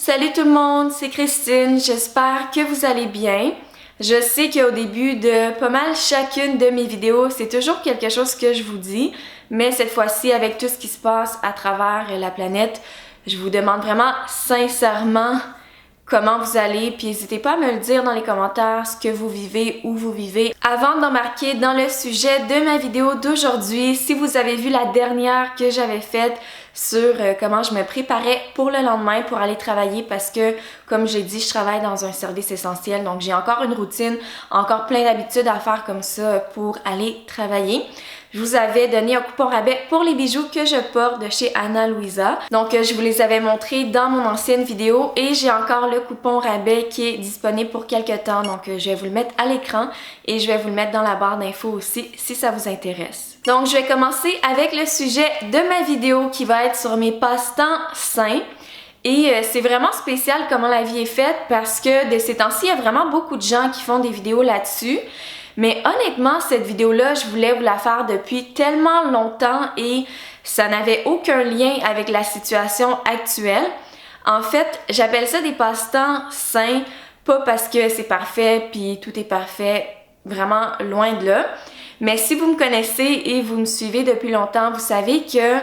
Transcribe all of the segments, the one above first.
Salut tout le monde, c'est Christine, j'espère que vous allez bien. Je sais qu'au début de pas mal chacune de mes vidéos, c'est toujours quelque chose que je vous dis, mais cette fois-ci, avec tout ce qui se passe à travers la planète, je vous demande vraiment sincèrement comment vous allez, puis n'hésitez pas à me le dire dans les commentaires ce que vous vivez, où vous vivez. Avant d'embarquer dans le sujet de ma vidéo d'aujourd'hui, si vous avez vu la dernière que j'avais faite sur comment je me préparais pour le lendemain pour aller travailler parce que, comme j'ai dit, je travaille dans un service essentiel, donc j'ai encore une routine, encore plein d'habitudes à faire comme ça pour aller travailler. Je vous avais donné un coupon rabais pour les bijoux que je porte de chez Ana Luisa. Donc, je vous les avais montrés dans mon ancienne vidéo et j'ai encore le coupon rabais qui est disponible pour quelques temps. Donc, je vais vous le mettre à l'écran et je vais vous le mettre dans la barre d'infos aussi si ça vous intéresse. Donc, je vais commencer avec le sujet de ma vidéo qui va être sur mes passe-temps sains. Et c'est vraiment spécial comment la vie est faite parce que de ces temps-ci, il y a vraiment beaucoup de gens qui font des vidéos là-dessus. Mais honnêtement, cette vidéo-là, je voulais vous la faire depuis tellement longtemps et ça n'avait aucun lien avec la situation actuelle. En fait, j'appelle ça des passe-temps sains, pas parce que c'est parfait puis tout est parfait, vraiment loin de là. Mais si vous me connaissez et vous me suivez depuis longtemps, vous savez que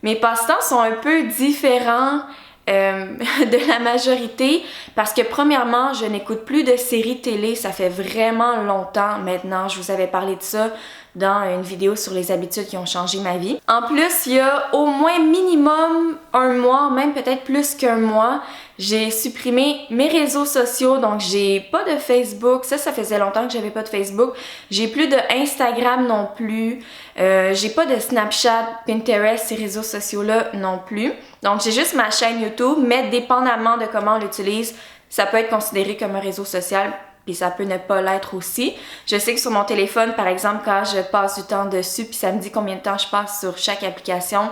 mes passe-temps sont un peu différents de la majorité parce que premièrement, je n'écoute plus de séries télé, ça fait vraiment longtemps maintenant, je vous avais parlé de ça dans une vidéo sur les habitudes qui ont changé ma vie. En plus, il y a au moins minimum un mois, même peut-être plus qu'un mois, j'ai supprimé mes réseaux sociaux, donc j'ai pas de Facebook, ça faisait longtemps que j'avais pas de Facebook, j'ai plus de Instagram non plus, j'ai pas de Snapchat, Pinterest, ces réseaux sociaux-là non plus. Donc j'ai juste ma chaîne YouTube, mais dépendamment de comment on l'utilise, ça peut être considéré comme un réseau social, puis ça peut ne pas l'être aussi. Je sais que sur mon téléphone, par exemple, quand je passe du temps dessus, puis ça me dit combien de temps je passe sur chaque application,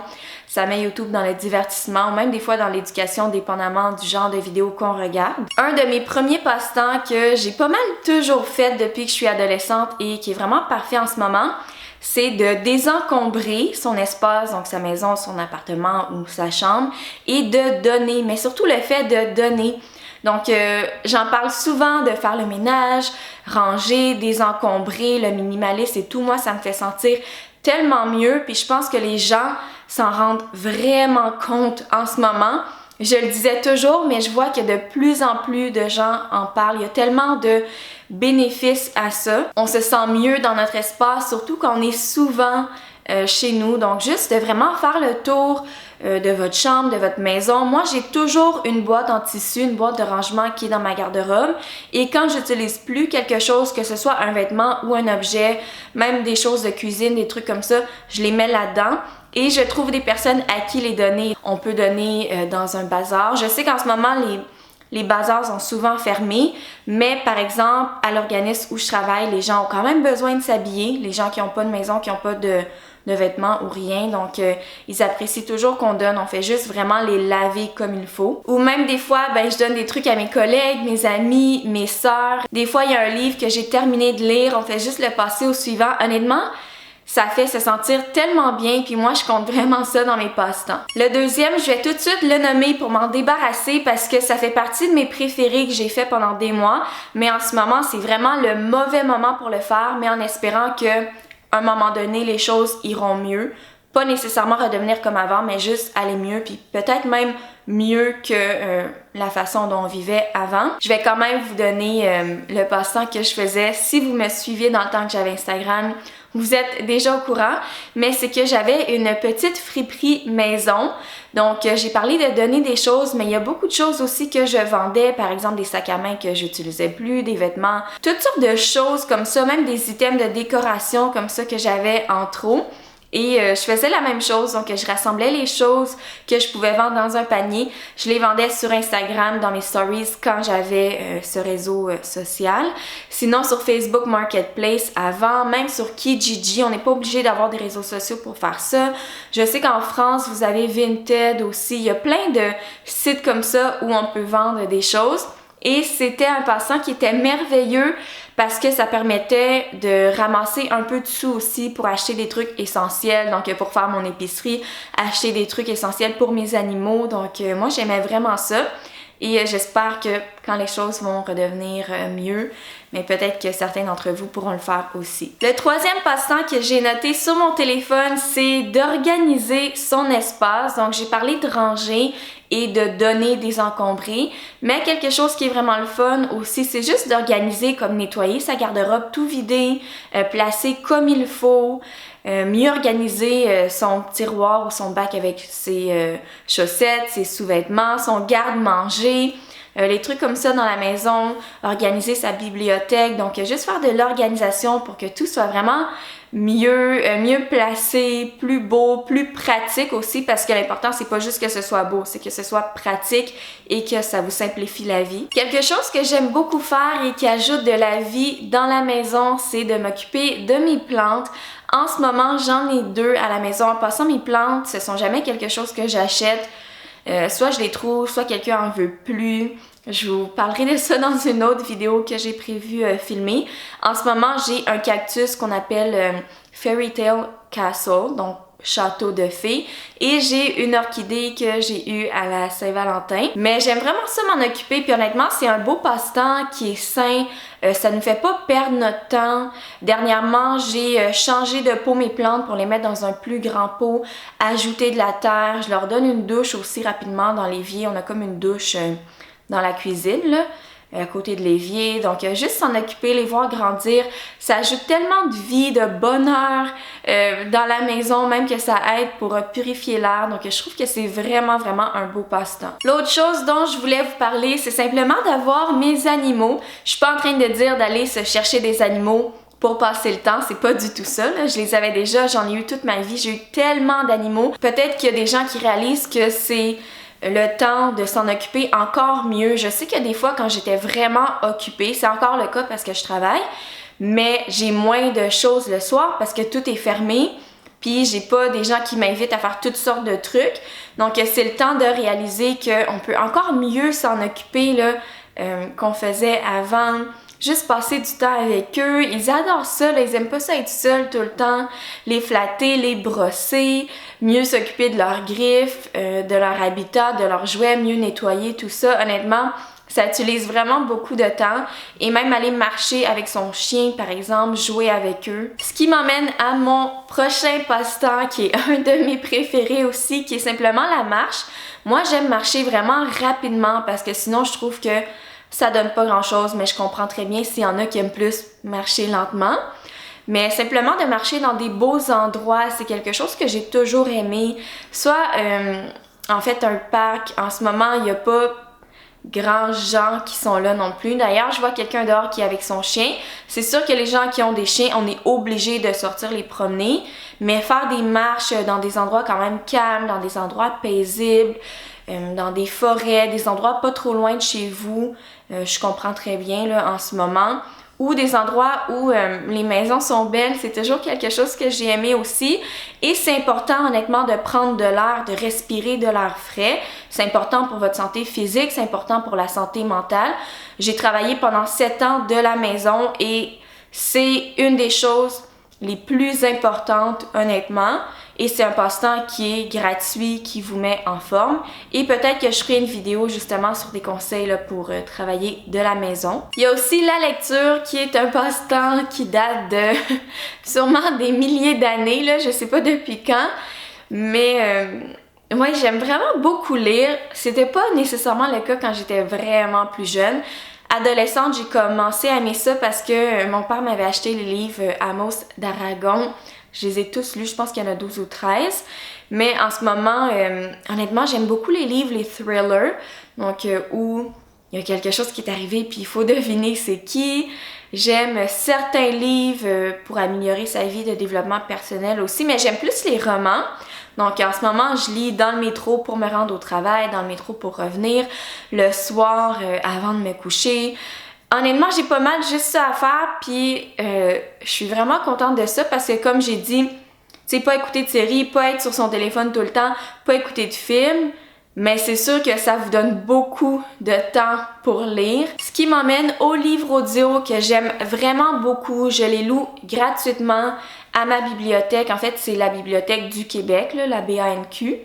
ça met YouTube dans le divertissement, ou même des fois dans l'éducation, dépendamment du genre de vidéo qu'on regarde. Un de mes premiers passe-temps que j'ai pas mal toujours fait depuis que je suis adolescente et qui est vraiment parfait en ce moment, c'est de désencombrer son espace, donc sa maison, son appartement ou sa chambre, et de donner, mais surtout le fait de donner. Donc, j'en parle souvent de faire le ménage, ranger, désencombrer, le minimalisme et tout. Moi, ça me fait sentir tellement mieux. Puis je pense que les gens s'en rendent vraiment compte en ce moment. Je le disais toujours, mais je vois que de plus en plus de gens en parlent. Il y a tellement de bénéfices à ça. On se sent mieux dans notre espace, surtout quand on est souvent chez nous. Donc, juste de vraiment faire le tour de votre chambre, de votre maison. Moi, j'ai toujours une boîte en tissu, une boîte de rangement qui est dans ma garde-robe. Et quand j'utilise plus quelque chose, que ce soit un vêtement ou un objet, même des choses de cuisine, des trucs comme ça, je les mets là-dedans. Et je trouve des personnes à qui les donner. On peut donner dans un bazar. Je sais qu'en ce moment, les bazars sont souvent fermés, mais par exemple, à l'organisme où je travaille, les gens ont quand même besoin de s'habiller. Les gens qui n'ont pas de maison, qui n'ont pas de vêtements ou rien, donc ils apprécient toujours qu'on donne, on fait juste vraiment les laver comme il faut. Ou même des fois, je donne des trucs à mes collègues, mes amis, mes sœurs. Des fois, il y a un livre que j'ai terminé de lire, on fait juste le passer au suivant. Honnêtement, ça fait se sentir tellement bien, puis moi je compte vraiment ça dans mes passe-temps. Le deuxième, je vais tout de suite le nommer pour m'en débarrasser parce que ça fait partie de mes préférés que j'ai fait pendant des mois, mais en ce moment c'est vraiment le mauvais moment pour le faire, mais en espérant que à un moment donné les choses iront mieux. Pas nécessairement redevenir comme avant, mais juste aller mieux, puis peut-être même mieux que la façon dont on vivait avant. Je vais quand même vous donner le passe-temps que je faisais. Si vous me suiviez dans le temps que j'avais Instagram, vous êtes déjà au courant, mais c'est que j'avais une petite friperie maison. Donc, j'ai parlé de donner des choses, mais il y a beaucoup de choses aussi que je vendais, par exemple des sacs à main que j'utilisais plus, des vêtements, toutes sortes de choses comme ça, même des items de décoration comme ça que j'avais en trop. Et je faisais la même chose, donc je rassemblais les choses que je pouvais vendre dans un panier. Je les vendais sur Instagram, dans mes stories, quand j'avais ce réseau social. Sinon sur Facebook Marketplace avant, même sur Kijiji, on n'est pas obligé d'avoir des réseaux sociaux pour faire ça. Je sais qu'en France, vous avez Vinted aussi. Il y a plein de sites comme ça où on peut vendre des choses. Et c'était un passe-temps qui était merveilleux parce que ça permettait de ramasser un peu de sous aussi pour acheter des trucs essentiels, donc pour faire mon épicerie, acheter des trucs essentiels pour mes animaux, donc moi j'aimais vraiment ça. Et j'espère que quand les choses vont redevenir mieux, mais peut-être que certains d'entre vous pourront le faire aussi. Le troisième passe-temps que j'ai noté sur mon téléphone, c'est d'organiser son espace. Donc j'ai parlé de ranger et de donner désencombrer, mais quelque chose qui est vraiment le fun aussi, c'est juste d'organiser comme nettoyer sa garde-robe, tout vider, placer comme il faut, mieux organiser son tiroir ou son bac avec ses chaussettes, ses sous-vêtements, son garde-manger, les trucs comme ça dans la maison, organiser sa bibliothèque, donc juste faire de l'organisation pour que tout soit vraiment mieux placé, plus beau, plus pratique aussi, parce que l'important c'est pas juste que ce soit beau, c'est que ce soit pratique et que ça vous simplifie la vie. Quelque chose que j'aime beaucoup faire et qui ajoute de la vie dans la maison, c'est de m'occuper de mes plantes. En ce moment, j'en ai 2 à la maison. En passant, mes plantes, ce sont jamais quelque chose que j'achète. Soit je les trouve, soit quelqu'un en veut plus. Je vous parlerai de ça dans une autre vidéo que j'ai prévu filmer. En ce moment, j'ai un cactus qu'on appelle Fairy Tale Castle, donc château de fées, et j'ai une orchidée que j'ai eue à la Saint-Valentin. Mais j'aime vraiment ça m'en occuper, puis honnêtement, c'est un beau passe-temps qui est sain. Ça ne fait pas perdre notre temps. Dernièrement, j'ai changé de pot mes plantes pour les mettre dans un plus grand pot, ajouter de la terre. Je leur donne une douche aussi rapidement dans l'évier. On a comme une douche dans la cuisine, là, à côté de l'évier. Donc, juste s'en occuper, les voir grandir, ça ajoute tellement de vie, de bonheur dans la maison, même que ça aide pour purifier l'air. Donc, je trouve que c'est vraiment un beau passe-temps. L'autre chose dont je voulais vous parler, c'est simplement d'avoir mes animaux. Je suis pas en train de dire d'aller se chercher des animaux pour passer le temps, c'est pas du tout ça, là. Je les avais déjà, j'en ai eu toute ma vie, j'ai eu tellement d'animaux. Peut-être qu'il y a des gens qui réalisent que c'est le temps de s'en occuper encore mieux. Je sais que des fois, quand j'étais vraiment occupée, c'est encore le cas parce que je travaille, mais j'ai moins de choses le soir parce que tout est fermé, puis j'ai pas des gens qui m'invitent à faire toutes sortes de trucs. Donc, c'est le temps de réaliser qu'on peut encore mieux s'en occuper là, qu'on faisait avant. Juste passer du temps avec eux, ils adorent ça, là, ils aiment pas ça être seuls tout le temps, les flatter, les brosser, mieux s'occuper de leurs griffes, de leur habitat, de leurs jouets, mieux nettoyer, tout ça. Honnêtement, ça utilise vraiment beaucoup de temps et même aller marcher avec son chien par exemple, jouer avec eux. Ce qui m'emmène à mon prochain passe-temps qui est un de mes préférés aussi, qui est simplement la marche. Moi j'aime marcher vraiment rapidement parce que sinon je trouve que ça donne pas grand chose, mais je comprends très bien s'il y en a qui aiment plus marcher lentement. Mais simplement de marcher dans des beaux endroits, c'est quelque chose que j'ai toujours aimé. Soit, en fait, un parc, en ce moment, il n'y a pas grands gens qui sont là non plus. D'ailleurs, je vois quelqu'un dehors qui est avec son chien. C'est sûr que les gens qui ont des chiens, on est obligé de sortir les promener, mais faire des marches dans des endroits quand même calmes, dans des endroits paisibles, dans des forêts, des endroits pas trop loin de chez vous, je comprends très bien là en ce moment, ou des endroits où les maisons sont belles, c'est toujours quelque chose que j'ai aimé aussi. Et c'est important honnêtement de prendre de l'air, de respirer de l'air frais. C'est important pour votre santé physique, c'est important pour la santé mentale. J'ai travaillé pendant 7 ans de la maison et c'est une des choses les plus importantes honnêtement. Et c'est un passe-temps qui est gratuit, qui vous met en forme. Et peut-être que je ferai une vidéo justement sur des conseils là, pour travailler de la maison. Il y a aussi la lecture qui est un passe-temps qui date de sûrement des milliers d'années, là, je sais pas depuis quand. Mais ouais, j'aime vraiment beaucoup lire. C'était pas nécessairement le cas quand j'étais vraiment plus jeune. Adolescente, j'ai commencé à aimer ça parce que mon père m'avait acheté les livres Amos d'Aragon. Je les ai tous lus, je pense qu'il y en a 12 ou 13. Mais en ce moment, honnêtement, j'aime beaucoup les livres, les thrillers. Donc, où il y a quelque chose qui est arrivé puis il faut deviner c'est qui. J'aime certains livres pour améliorer sa vie de développement personnel aussi, mais j'aime plus les romans. Donc en ce moment, je lis dans le métro pour me rendre au travail, dans le métro pour revenir, le soir avant de me coucher. Honnêtement, j'ai pas mal juste ça à faire, puis je suis vraiment contente de ça parce que comme j'ai dit, tu sais, pas écouter de séries, pas être sur son téléphone tout le temps, pas écouter de films, mais c'est sûr que ça vous donne beaucoup de temps pour lire. Ce qui m'emmène aux livres audio que j'aime vraiment beaucoup. Je les loue gratuitement à ma bibliothèque. En fait, c'est la Bibliothèque du Québec, là, la BANQ.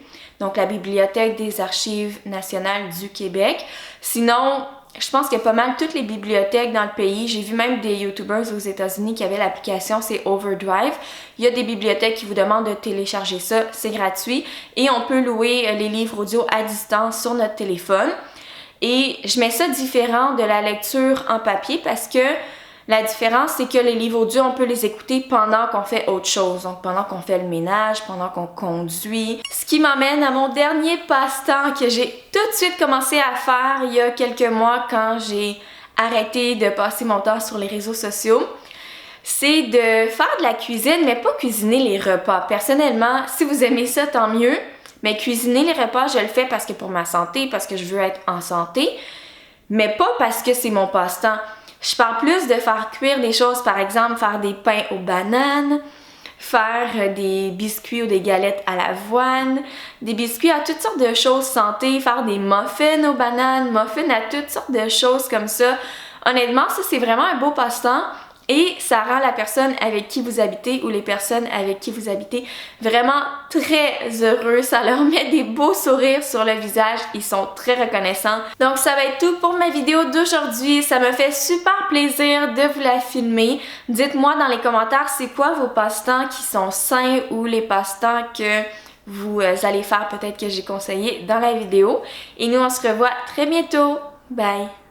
donc la Bibliothèque des Archives nationales du Québec. Sinon, je pense qu'il y a pas mal toutes les bibliothèques dans le pays. J'ai vu même des YouTubers aux États-Unis qui avaient l'application, c'est Overdrive. Il y a des bibliothèques qui vous demandent de télécharger ça, c'est gratuit. Et on peut louer les livres audio à distance sur notre téléphone. Et je mets ça différent de la lecture en papier parce que la différence, c'est que les livres audio, on peut les écouter pendant qu'on fait autre chose. Donc, pendant qu'on fait le ménage, pendant qu'on conduit. Ce qui m'amène à mon dernier passe-temps que j'ai tout de suite commencé à faire il y a quelques mois quand j'ai arrêté de passer mon temps sur les réseaux sociaux. C'est de faire de la cuisine, mais pas cuisiner les repas. Personnellement, si vous aimez ça, tant mieux. Mais cuisiner les repas, je le fais parce que pour ma santé, parce que je veux être en santé. Mais pas parce que c'est mon passe-temps. Je parle plus de faire cuire des choses, par exemple, faire des pains aux bananes, faire des biscuits ou des galettes à l'avoine, des biscuits à toutes sortes de choses santé, faire des muffins aux bananes, muffins à toutes sortes de choses comme ça. Honnêtement, ça c'est vraiment un beau passe-temps. Et ça rend la personne avec qui vous habitez ou les personnes avec qui vous habitez vraiment très heureux. Ça leur met des beaux sourires sur le visage. Ils sont très reconnaissants. Donc ça va être tout pour ma vidéo d'aujourd'hui. Ça me fait super plaisir de vous la filmer. Dites-moi dans les commentaires c'est quoi vos passe-temps qui sont sains ou les passe-temps que vous allez faire peut-être que j'ai conseillé dans la vidéo. Et nous on se revoit très bientôt. Bye!